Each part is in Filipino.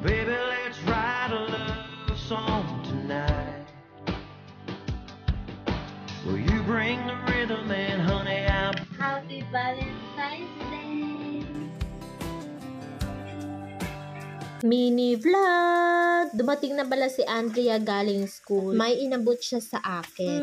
Baby, let's write a love song tonight. Will you bring the rhythm and honey, I'll... Happy Valentine's Day! Mini vlog! Dumating na bala si Andrea galing school. May inabot siya sa akin.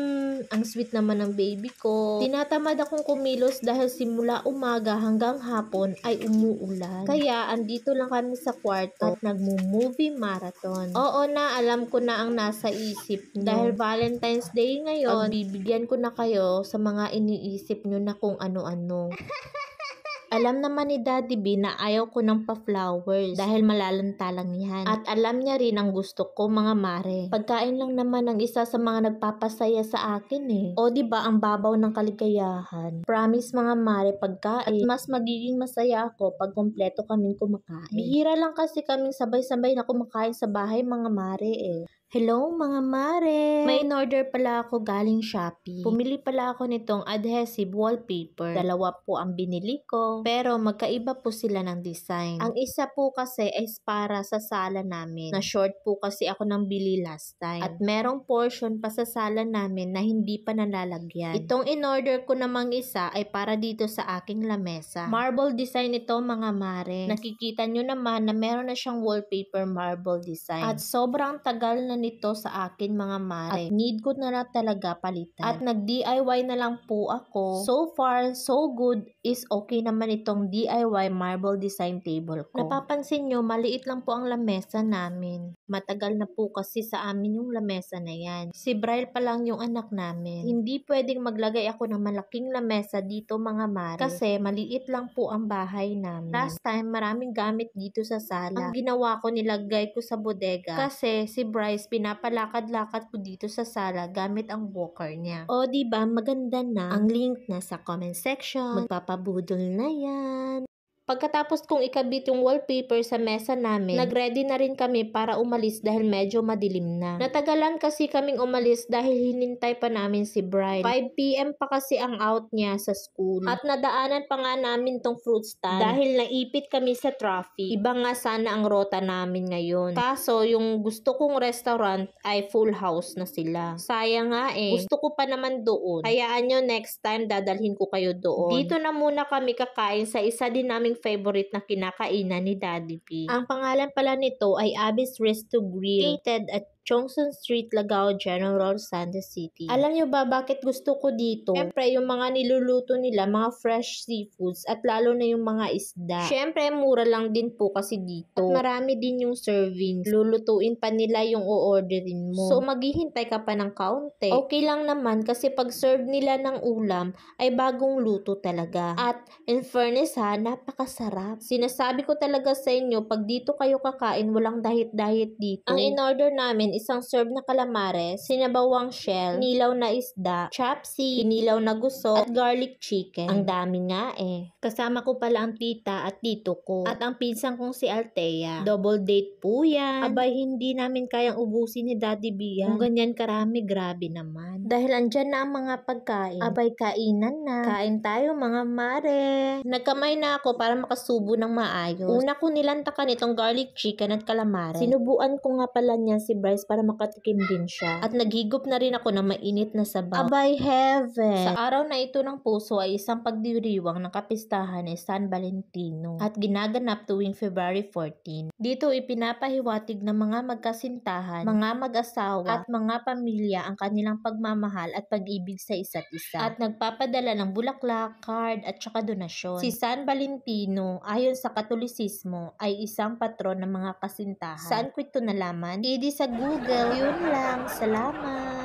Ang sweet naman ng baby ko. Tinatamad akong kumilos dahil simula umaga hanggang hapon ay umuulan. Kaya andito lang kami sa kwarto at nagmo-movie marathon. Oo na, alam ko na ang nasa isip nyo. Dahil Valentine's Day ngayon, bibigyan ko na kayo sa mga iniisip nyo na kung ano-ano. Alam naman ni Daddy B na ayaw ko ng pa-flowers dahil malalanta lang yan. At alam niya rin ang gusto ko, mga mare. Pagkain lang naman ang isa sa mga nagpapasaya sa akin eh. O diba ang babaw ng kaligayahan? Promise mga mare, pagkain. At mas magiging masaya ako pag kompleto kaming kumakain. Bihira lang kasi kaming sabay-sabay na kumakain sa bahay mga mare eh. Hello mga mare! May in-order pala ako galing Shopee. Pumili pala ako nitong adhesive wallpaper. Dalawa po ang binili ko, pero magkaiba po sila ng design. Ang isa po kasi ay para sa sala namin, na short po kasi ako nang bili last time. At merong portion pa sa sala namin na hindi pa nalalagyan. Itong in-order ko namang isa ay para dito sa aking lamesa. Marble design ito mga mare. Nakikita nyo naman na meron na siyang wallpaper marble design. At sobrang tagal na nito sa akin mga mare. At need ko na talaga palitan. At nag-DIY na lang po ako. So far, so good is okay naman itong DIY marble design table ko. Napapansin nyo, maliit lang po ang lamesa namin. Matagal na po kasi sa amin yung lamesa na yan. Si Braille pa lang yung anak namin. Hindi pwedeng maglagay ako ng malaking lamesa dito mga mare. Kasi maliit lang po ang bahay namin. Last time, maraming gamit dito sa sala. Ang ginawa ko, nilagay ko sa bodega. Kasi si Bryce, pinapalakad-lakad ko dito sa sala gamit ang walker niya. O diba, maganda na. Ang link nasa comment section. Magpapabudol na yan. Pagkatapos kong ikabit yung wallpaper sa mesa namin, nagready na rin kami para umalis dahil medyo madilim na. Natagalan kasi kaming umalis dahil hinintay pa namin si Brian. 5 PM pa kasi ang out niya sa school. At nadaanan pa nga namin tong fruit stand dahil naipit kami sa traffic. Iba nga sana ang rota namin ngayon. Kaso yung gusto kong restaurant ay full house na sila. Sayang nga eh. Gusto ko pa naman doon. Hayaan nyo, next time dadalhin ko kayo doon. Dito na muna kami kakain sa isa din naming favorite na kinakainan ni Daddy P. Ang pangalan pala nito ay Abby's Resto Grill, located at Chongson Street, Lagao General, Santa City. Alam nyo ba bakit gusto ko dito? Siyempre, yung mga niluluto nila, mga fresh seafoods at lalo na yung mga isda. Siyempre, mura lang din po kasi dito. At marami din yung serving. Lulutuin pa nila yung o-orderin mo. So, maghihintay ka pa ng kaunti. Okay lang naman kasi pag serve nila ng ulam ay bagong luto talaga. At in fairness ha, napakasarap. Sinasabi ko talaga sa inyo, pag dito kayo kakain, walang dahit-dahit dito. Ang in-order namin, isang serve na calamares, sinabawang shell, nilaw na isda, chopsy, kinilaw na guso, at garlic chicken. Ang dami nga eh. Kasama ko pala ang tita at tito ko. At ang pinsan kong si Althea. Double date po yan. Abay, hindi namin kayang ubusin ni Daddy B yan. Kung ganyan karami, grabe naman. Dahil andyan na ang mga pagkain. Abay, kainan na. Kain tayo mga mare. Nagkamay na ako para makasubo ng maayos. Una ko nilantakan itong garlic chicken at calamares. Sinubuan ko nga pala niya si Bryce para makatikim din siya. At naghigop na rin ako ng mainit na sabaw. Abay, heaven! Sa araw na ito ng puso ay isang pagdiriwang ng kapistahan ni San Valentino at ginaganap tuwing February 14. Dito ipinapahiwatig ng mga magkasintahan, mga mag-asawa at mga pamilya ang kanilang pagmamahal at pag-ibig sa isa't isa. At nagpapadala ng bulaklak, card at saka donasyon. Si San Valentino, ayon sa Katolisismo, ay isang patron ng mga kasintahan. Saan ko ito nalaman? Idi sa Google. Yun lang. Salamat!